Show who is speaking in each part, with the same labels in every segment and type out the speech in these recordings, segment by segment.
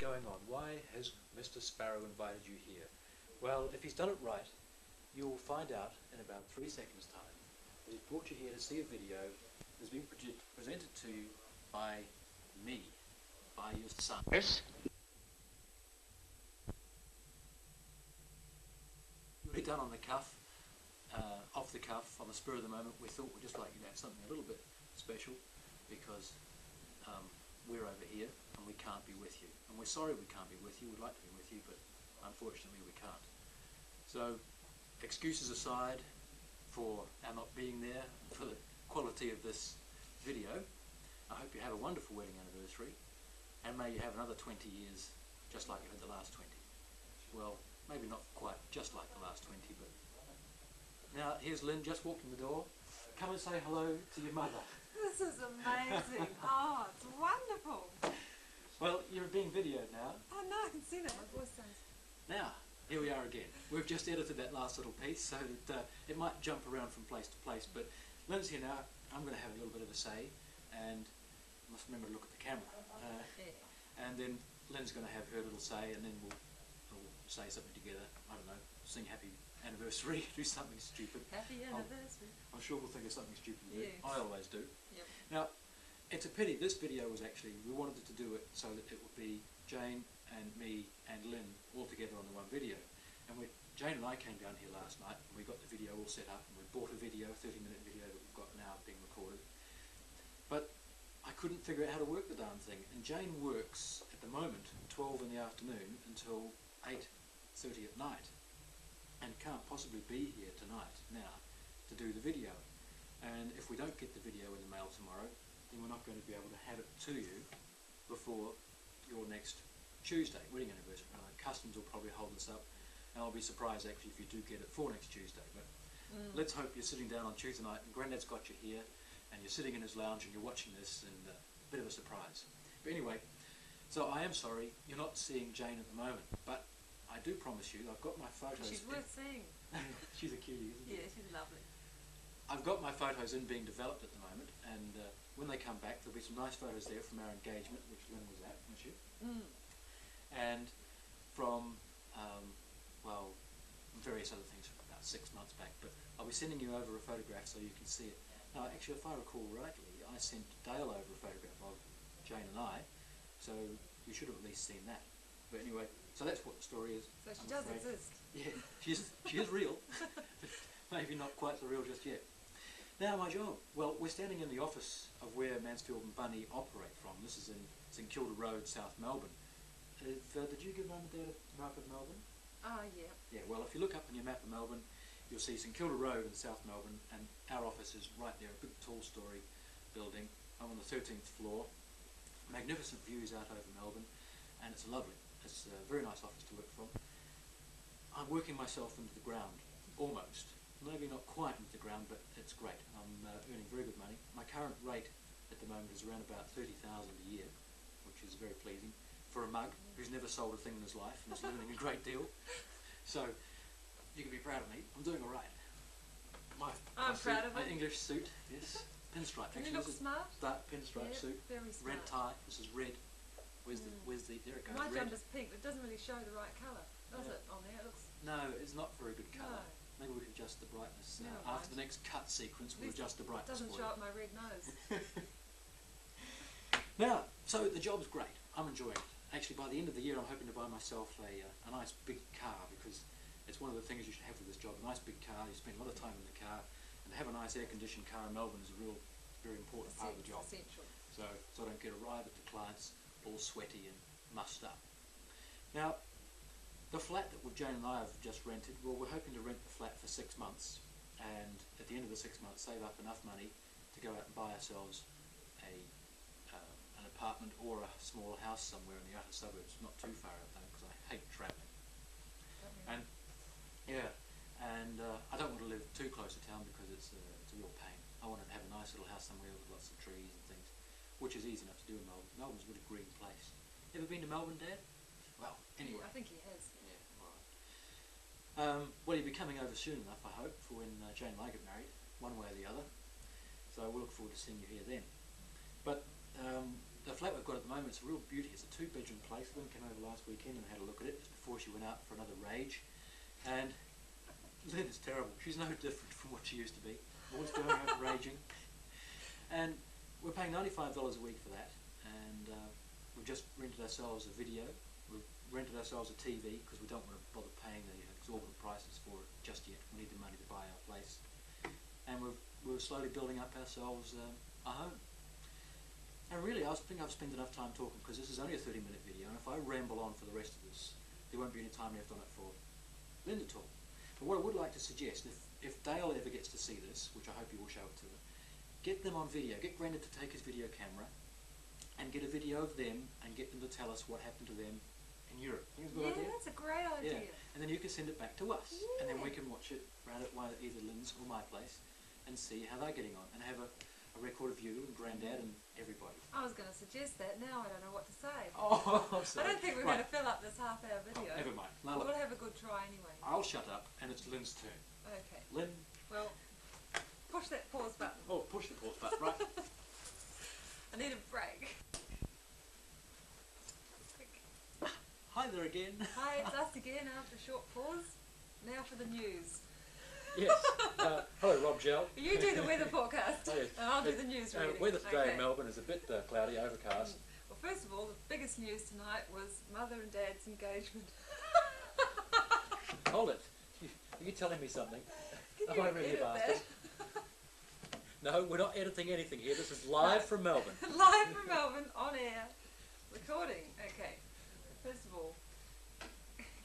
Speaker 1: going on? Why has Mr. Sparrow invited you here? Well, if he's done it right, you'll find out in about 3 seconds' time that he's brought you here to see a video that's been presented to you by me, by your son.
Speaker 2: Yes?
Speaker 1: Really done on the cuff, off the cuff, on the spur of the moment. We thought we'd just like you to have something a little bit special because we're over here and we can't be with you. And we're sorry we can't be with you. We'd like to be with you, but unfortunately we can't. So, excuses aside for our not being there, for the quality of this video, I hope you have a wonderful wedding anniversary, and may you have another 20 years just like you had the last 20. Well, maybe not quite just like the last 20, but... Now, here's Lynne, just walked in the door. Come and say hello to your mother.
Speaker 3: This is amazing. Oh, it's wonderful.
Speaker 1: Well, you're being videoed now.
Speaker 3: Oh no, I can see that. My voice sounds...
Speaker 1: Now, here we are again. We've just edited that last little piece so that it might jump around from place to place, but Lynne's here now. I'm going to have a little bit of a say, and I must remember to look at the camera. And then Lynne's going to have her little say, and then we'll say something together. I don't know, sing happy anniversary, do something stupid.
Speaker 3: Happy anniversary.
Speaker 1: I'm sure we'll think of something stupid to do.
Speaker 3: Yes.
Speaker 1: I always do.
Speaker 3: Yep.
Speaker 1: Now, it's a pity. This video was actually, we wanted to do it so that it would be Jane and me and Lynne all together on the one video. And Jane and I came down here last night and we got the video all set up and we bought a video, a 30-minute video that we've got now being recorded. But I couldn't figure out how to work the darn thing. And Jane works at the moment 12 in the afternoon until 8:30 at night and can't possibly be here tonight now to do the video. And if we don't get the video in the mail tomorrow, then we're not going to be able to have it to you before your next Tuesday, wedding anniversary. Customs will probably hold this up, and I'll be surprised actually if you do get it for next Tuesday. But let's hope you're sitting down on Tuesday night and Grandad's got you here and you're sitting in his lounge and you're watching this, and a bit of a surprise. But anyway, so I am sorry you're not seeing Jane at the moment, but I do promise you I've got my photos.
Speaker 3: She's worth seeing.
Speaker 1: She's a cutie, isn't she?
Speaker 3: Yeah, she's lovely.
Speaker 1: I've got my photos in being developed at the moment, and when they come back there'll be some nice photos there from our engagement, which Lynne was at, wasn't she? And from, well, various other things from about 6 months back, but I'll be sending you over a photograph so you can see it. Now, actually, if I recall rightly, I sent Dale over a photograph of Jane and I, so you should have at least seen that. But anyway, so that's what the story is.
Speaker 3: So she does exist.
Speaker 1: Yeah, she is real, but maybe not quite so real just yet. Now, my job. Well, we're standing in the office of where Mansfield and Bunny operate from. This is in St Kilda Road, South Melbourne. Did you give Mum and Dad a map of Melbourne?
Speaker 3: Yeah.
Speaker 1: Yeah, well, if you look up on your map of Melbourne, you'll see St Kilda Road in South Melbourne, and our office is right there, a big tall story building. I'm on the 13th floor. Magnificent views out over Melbourne, and it's lovely. It's a very nice office to work from. I'm working myself into the ground, almost. Maybe not quite into the ground, but it's great. I'm earning very good money. My current rate at the moment is around about $30,000 a year, which is very pleasing for a mug who's never sold a thing in his life and is learning a great deal. So you can be proud of me. I'm doing all right.
Speaker 3: I'm proud of
Speaker 1: my
Speaker 3: it.
Speaker 1: English suit, yes, pinstripe.
Speaker 3: Can you
Speaker 1: Actually,
Speaker 3: look
Speaker 1: this is
Speaker 3: smart?
Speaker 1: dark pinstripe
Speaker 3: Yeah,
Speaker 1: suit.
Speaker 3: very smart.
Speaker 1: Red tie. This is red. Where's the? There it goes.
Speaker 3: My
Speaker 1: red.
Speaker 3: jumper's pink, but it doesn't really show the right colour, does it, on there? It looks...
Speaker 1: No, it's not very good colour.
Speaker 3: No.
Speaker 1: Maybe we can adjust the brightness.
Speaker 3: Never
Speaker 1: After
Speaker 3: mind.
Speaker 1: the next cut sequence, we'll adjust the
Speaker 3: It
Speaker 1: brightness
Speaker 3: doesn't
Speaker 1: for
Speaker 3: show
Speaker 1: you.
Speaker 3: up my red nose.
Speaker 1: Now, so the job's great. I'm enjoying it. Actually, by the end of the year, I'm hoping to buy myself a nice big car, because it's one of the things you should have with this job. A nice big car. You spend a lot of time in the car, and to have a nice air-conditioned car in Melbourne is a real, very important part of the job.
Speaker 3: Essential.
Speaker 1: So I don't get arrive at the clients all sweaty and mussed up. Now, the flat that Jane and I have just rented, well, we're hoping to rent the flat for 6 months, and at the end of the 6 months save up enough money to go out and buy ourselves an apartment or a small house somewhere in the outer suburbs, not too far out though, because I hate travelling. And yeah, and I don't want to live too close to town because it's a real pain. I want to have a nice little house somewhere with lots of trees and things, which is easy enough to do in Melbourne. Melbourne's a really green place. Ever been to Melbourne, Dad? Well, anyway.
Speaker 3: I think he has.
Speaker 1: Yeah, alright. Well, you'll be coming over soon enough, I hope, for when Jane and I get married, one way or the other. So we'll look forward to seeing you here then. But the flat we've got at the moment is a real beauty. It's a 2-bedroom place. Lynne came over last weekend and had a look at it just before she went out for another rage. And Lynne is terrible. She's no different from what she used to be. Always going out raging. And we're paying $95 a week for that. And we've just rented ourselves a video. We've rented ourselves a TV because we don't want to bother paying the exorbitant prices for it just yet. We need the money to buy our place. And we're slowly building up ourselves a home. And really, I think I've spent enough time talking because this is only a 30-minute video, and if I ramble on for the rest of this, there won't be any time left on it for Lynne to talk. But what I would like to suggest, if Dale ever gets to see this, which I hope you will show it to her, get them on video. Get Grandad to take his video camera and get a video of them and get them to tell us what happened to them in Europe. Think it's a good idea?
Speaker 3: That's a great idea.
Speaker 1: Yeah. And then you can send it back to us, and then we can watch it around at either Lynne's or my place and see how they're getting on, and have a record of you and Grandad and everybody.
Speaker 3: I was going to suggest that. Now I don't know what to say.
Speaker 1: Oh, I'm sorry.
Speaker 3: I don't think we're going to fill up this half-hour video.
Speaker 1: Oh, never mind. No,
Speaker 3: We'll have a good try anyway.
Speaker 1: I'll shut up, and it's Lynne's turn.
Speaker 3: Okay.
Speaker 1: Lynne.
Speaker 3: Well, push that pause button.
Speaker 1: Oh, push the pause button, right.
Speaker 3: I need a break. Quick.
Speaker 1: Hi there again.
Speaker 3: Hi, it's us again after a short pause. Now for the news.
Speaker 1: Yes. Hello, Rob Gell.
Speaker 3: You do the weather forecast,
Speaker 1: Oh, yes.
Speaker 3: and I'll do the news reading.
Speaker 1: Weather today in
Speaker 3: Okay.
Speaker 1: Melbourne is a bit cloudy, overcast.
Speaker 3: Well, first of all, the biggest news tonight was Mother and Dad's engagement.
Speaker 1: Hold it. Are you telling me something?
Speaker 3: Can
Speaker 1: Am
Speaker 3: you
Speaker 1: I really
Speaker 3: edit
Speaker 1: a bastard? No, we're not editing anything here. This is live from Melbourne.
Speaker 3: Live from Melbourne, on air, recording. Okay. First of all,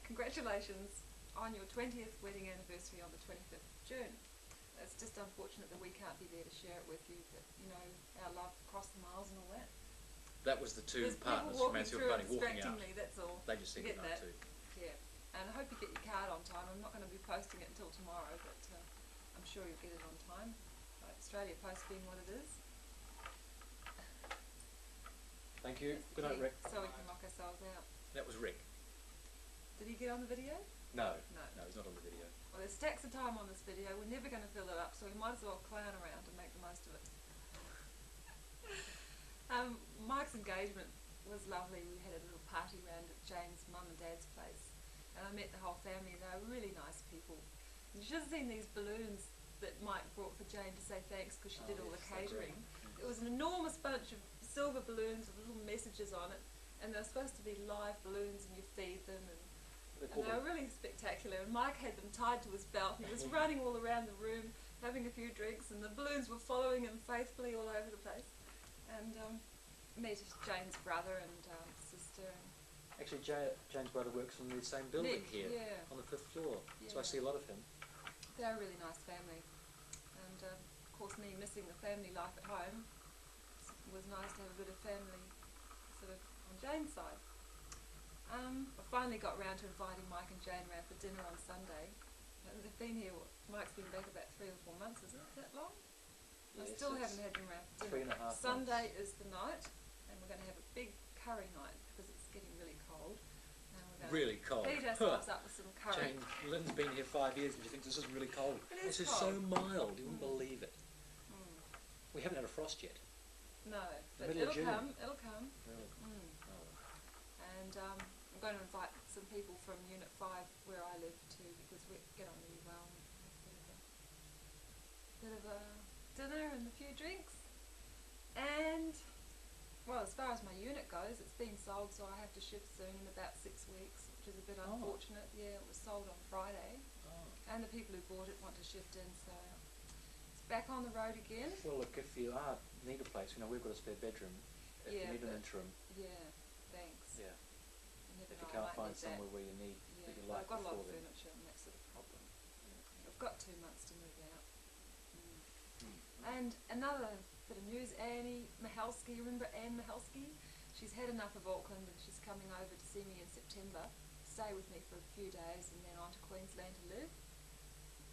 Speaker 3: congratulations on your 20th wedding anniversary on the 25th of June. It's just unfortunate that we can't be there to share it with you, but you know, our love across the miles and all that.
Speaker 1: That was the two
Speaker 3: There's
Speaker 1: partners
Speaker 3: people
Speaker 1: from
Speaker 3: walking
Speaker 1: Mansfield
Speaker 3: through
Speaker 1: Bunny walking out.
Speaker 3: distractingly, that's all.
Speaker 1: They just said
Speaker 3: Get
Speaker 1: goodnight
Speaker 3: that.
Speaker 1: too.
Speaker 3: Yeah. And I hope you get your card on time. I'm not going to be posting it until tomorrow, but I'm sure you'll get it on time. Australia Post being what it is.
Speaker 1: Thank you. Good night,
Speaker 3: Okay,
Speaker 1: Rick.
Speaker 3: So we can knock ourselves out.
Speaker 1: That was Rick.
Speaker 3: Did he get on the video?
Speaker 1: No.
Speaker 3: No.
Speaker 1: No, he's not on the video.
Speaker 3: Well, there's stacks of time on this video. We're never going to fill it up, so we might as well clown around and make the most of it. Mike's engagement was lovely. We had a little party round at Jane's mum and dad's place, and I met the whole family. They were really nice people. And you should have seen these balloons that Mike brought for Jane to say thanks because she did all the catering. It was an enormous bunch of silver balloons with little messages on it, and they're supposed to be live balloons, and you feed them, and they were really spectacular. And Mike had them tied to his belt, and he was running all around the room, having a few drinks, and the balloons were following him faithfully all over the place. And met Jane's brother and sister. And
Speaker 1: Actually, Jane's brother works on the same building
Speaker 3: Nick,
Speaker 1: here,
Speaker 3: yeah.
Speaker 1: on the 5th floor, so I
Speaker 3: Yeah.
Speaker 1: see a lot of him.
Speaker 3: they're a really nice family. And of course, me missing the family life at home, it was nice to have a bit of family sort of on Jane's side. I finally got round to inviting Mike and Jane round for dinner on Sunday. They've been here, Mike's been back about 3 or 4 months, is it that long? I
Speaker 1: Yes,
Speaker 3: still
Speaker 1: it's
Speaker 3: haven't had them round for dinner.
Speaker 1: 3.5 months.
Speaker 3: Sunday is the night, and we're going to have a big curry night because it's getting really cold. And we're going
Speaker 1: Really cold.
Speaker 3: to feed ourselves up with some curry.
Speaker 1: Jane, Lynne's been here 5 years and she thinks this is really cold.
Speaker 3: It is
Speaker 1: This is so
Speaker 3: cold.
Speaker 1: mild, you wouldn't
Speaker 3: Mm.
Speaker 1: believe it.
Speaker 3: Mm.
Speaker 1: We haven't had a frost yet.
Speaker 3: No, but
Speaker 1: Middle of
Speaker 3: it'll
Speaker 1: June.
Speaker 3: come, it'll come.
Speaker 1: Really?
Speaker 3: Mm.
Speaker 1: Oh.
Speaker 3: And I'm going to invite some people from Unit 5 where I live too because we get on really well. And have a bit of a dinner and a few drinks. And, well, as far as my unit goes, it's being sold, so I have to shift soon in about 6 weeks, which is a bit
Speaker 1: Oh.
Speaker 3: unfortunate. Yeah, it was sold on Friday.
Speaker 1: Oh.
Speaker 3: And the people who bought it want to shift in, so it's back on the road again.
Speaker 1: Well, look, if you need a place, we've got a spare bedroom. If
Speaker 3: Yeah,
Speaker 1: you need an
Speaker 3: but-
Speaker 1: interim,
Speaker 3: Yeah, thanks.
Speaker 1: yeah.
Speaker 3: You never
Speaker 1: If you
Speaker 3: know, I
Speaker 1: can't
Speaker 3: might
Speaker 1: find
Speaker 3: need that.
Speaker 1: somewhere where you need
Speaker 3: Yeah,
Speaker 1: that you
Speaker 3: well,
Speaker 1: like
Speaker 3: I've got a lot of
Speaker 1: before then.
Speaker 3: furniture and that's sort of problem. I've got 2 months to move out.
Speaker 1: Mm.
Speaker 3: And another bit of news, Annie Mahalski, you remember Anne Mahalski? She's had enough of Auckland and she's coming over to see me in September, stay with me for a few days and then on to Queensland to live.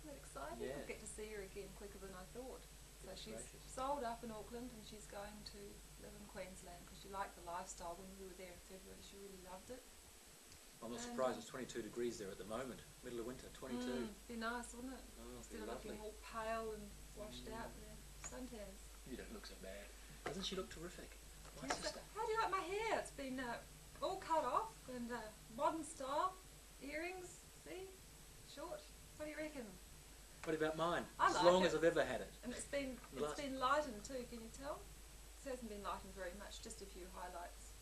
Speaker 3: Isn't that exciting?
Speaker 1: Yeah.
Speaker 3: I'll get to see her again quicker than I thought. So
Speaker 1: Goodness
Speaker 3: she's
Speaker 1: gracious.
Speaker 3: sold up in Auckland and she's going to live in Queensland because she liked the lifestyle. When we were there in February, she really loved it.
Speaker 1: I'm not
Speaker 3: And,
Speaker 1: surprised, it's 22 degrees there at the moment, middle of winter, 22.
Speaker 3: Be nice, wouldn't it?
Speaker 1: Oh, it'd
Speaker 3: Instead
Speaker 1: be
Speaker 3: of looking
Speaker 1: lovely.
Speaker 3: all pale and washed
Speaker 1: Mm.
Speaker 3: out there, suntans.
Speaker 1: You don't look so bad. Doesn't she look terrific? What's this stuff?
Speaker 3: How do you like my hair? It's been all cut off and modern style. Earrings, see? Short. What do you reckon?
Speaker 1: What about mine?
Speaker 3: I
Speaker 1: As
Speaker 3: like
Speaker 1: long
Speaker 3: it.
Speaker 1: as I've ever had it.
Speaker 3: And it's been lightened too, can you tell? It hasn't been lightened very much, just a few highlights.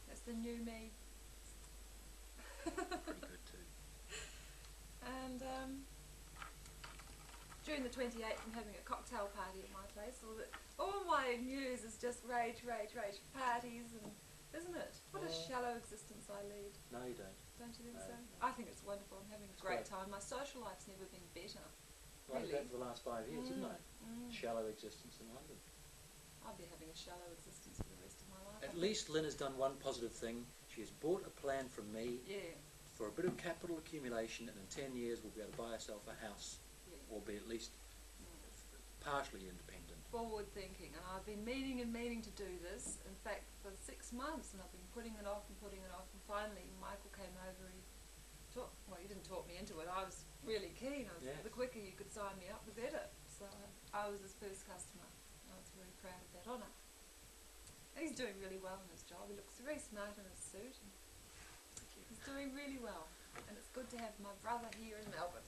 Speaker 3: That's the new me.
Speaker 1: Pretty good too.
Speaker 3: And during the 28th I'm having a cocktail party at my place. All my news is just rage, parties, and isn't it? What a shallow existence I lead.
Speaker 1: No, you don't.
Speaker 3: Don't you think
Speaker 1: No,
Speaker 3: so?
Speaker 1: no.
Speaker 3: I think it's wonderful. I'm having a great time. My social life's never been better.
Speaker 1: Well, I've
Speaker 3: Really?
Speaker 1: had for the last 5 years, haven't I? Shallow existence in London.
Speaker 3: I'll be having a shallow existence for the rest of my life.
Speaker 1: At least Lynne has done one positive thing. She has bought a plan from me
Speaker 3: Yeah.
Speaker 1: for a bit of capital accumulation, and in 10 years we'll be able to buy ourselves a house,
Speaker 3: Yeah.
Speaker 1: or be at least partially independent.
Speaker 3: Forward thinking, and I've been meaning to do this, in fact, for 6 months, and I've been putting it off, and finally Michael came over. He didn't talk me into it. I was really keen. The quicker you could sign me up, the better. So I was his first customer. I was very proud of that honour. And he's doing really well in his job. He looks very smart in his suit. And he's doing really well, and it's good to have my brother here in Melbourne.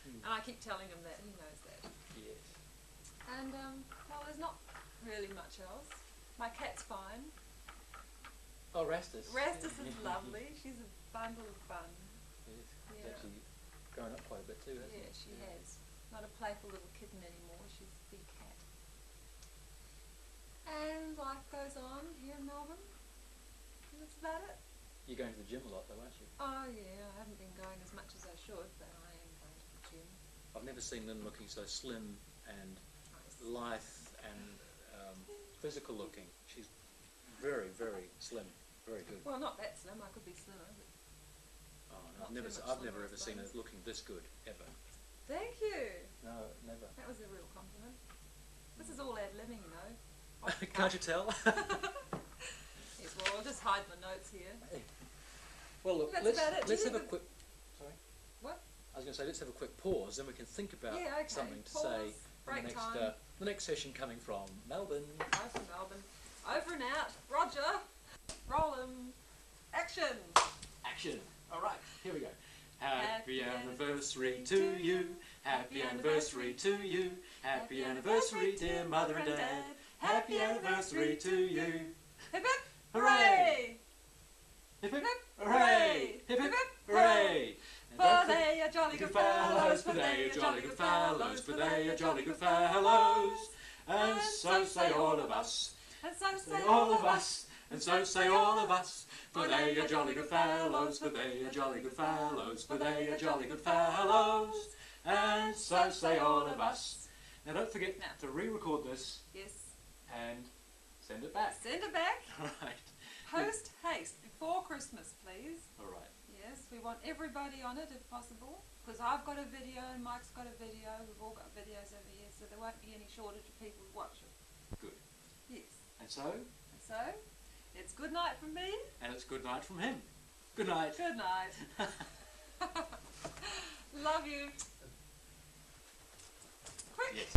Speaker 3: And I keep telling him that, he knows that.
Speaker 1: Yes.
Speaker 3: And, well, there's not really much else. My cat's fine.
Speaker 1: Oh, Rastus.
Speaker 3: Rastus is lovely. She's a bundle of fun.
Speaker 1: Yes. She's
Speaker 3: Yeah.
Speaker 1: actually grown up quite a bit too, hasn't
Speaker 3: Yeah,
Speaker 1: she?
Speaker 3: she has. Not a playful little kitten anymore. She's a big cat. And life goes on here in Melbourne. And that's about it.
Speaker 1: You're going to the gym a lot though, aren't you?
Speaker 3: Oh, yeah. I haven't been going as much as I should, but I am going to the gym.
Speaker 1: I've never seen Lynne looking so slim and
Speaker 3: Nice.
Speaker 1: lithe and physical looking. She's very, very slim. Very good.
Speaker 3: Well, not that slim. I could be slimmer. But
Speaker 1: Oh, no,
Speaker 3: not
Speaker 1: I've never,
Speaker 3: too much
Speaker 1: I've
Speaker 3: slimmer,
Speaker 1: never
Speaker 3: I
Speaker 1: ever seen her
Speaker 3: suppose.
Speaker 1: looking this good ever.
Speaker 3: thank you.
Speaker 1: No, never.
Speaker 3: That was a real compliment. This is all ad-libbing, you know.
Speaker 1: Can't you tell?
Speaker 3: Yes, well, I'll just hide my notes here.
Speaker 1: Well, look,
Speaker 3: That's about it.
Speaker 1: let's
Speaker 3: Do you
Speaker 1: have a
Speaker 3: think
Speaker 1: quick. Sorry.
Speaker 3: What?
Speaker 1: I was going to say let's have a quick pause, then we can think about
Speaker 3: Yeah, okay.
Speaker 1: something to
Speaker 3: Pause,
Speaker 1: say in
Speaker 3: break
Speaker 1: the next
Speaker 3: time.
Speaker 1: the next session coming from Melbourne.
Speaker 3: Bye from Melbourne. Over and out. Roger. Roll 'em. Action.
Speaker 1: Action. All right, here we go.
Speaker 3: Happy
Speaker 1: Happy anniversary to you. Happy anniversary to you. Happy anniversary, dear Mother and Dad. Happy anniversary to you.
Speaker 3: Hip hip.
Speaker 1: Hooray! Hip hip hooray! Hip hip hooray! And
Speaker 3: For
Speaker 1: don't
Speaker 3: they are jolly good
Speaker 1: fellows,
Speaker 3: fellows.
Speaker 1: for they are jolly good fellows, for they are jolly good fellows. And so say all of us.
Speaker 3: And so
Speaker 1: Say all of us. And so say all of us. For they are jolly good fellows, for they are jolly good fellows, for they are jolly good fellows. And so say all of us. Now don't forget
Speaker 3: Now.
Speaker 1: to re-record this
Speaker 3: Yes.
Speaker 1: and send it back.
Speaker 3: Send it back.
Speaker 1: Alright.
Speaker 3: Post haste before Christmas, please.
Speaker 1: Alright.
Speaker 3: Yes, we want everybody on it if possible. Because I've got a video and Mike's got a video. We've all got videos over here, so there won't be any shortage of people to watch it.
Speaker 1: Good.
Speaker 3: Yes.
Speaker 1: And so,
Speaker 3: And so, it's good night from me.
Speaker 1: and it's good night from him. Good night.
Speaker 3: Good night. Love you. Quick.
Speaker 1: Yes.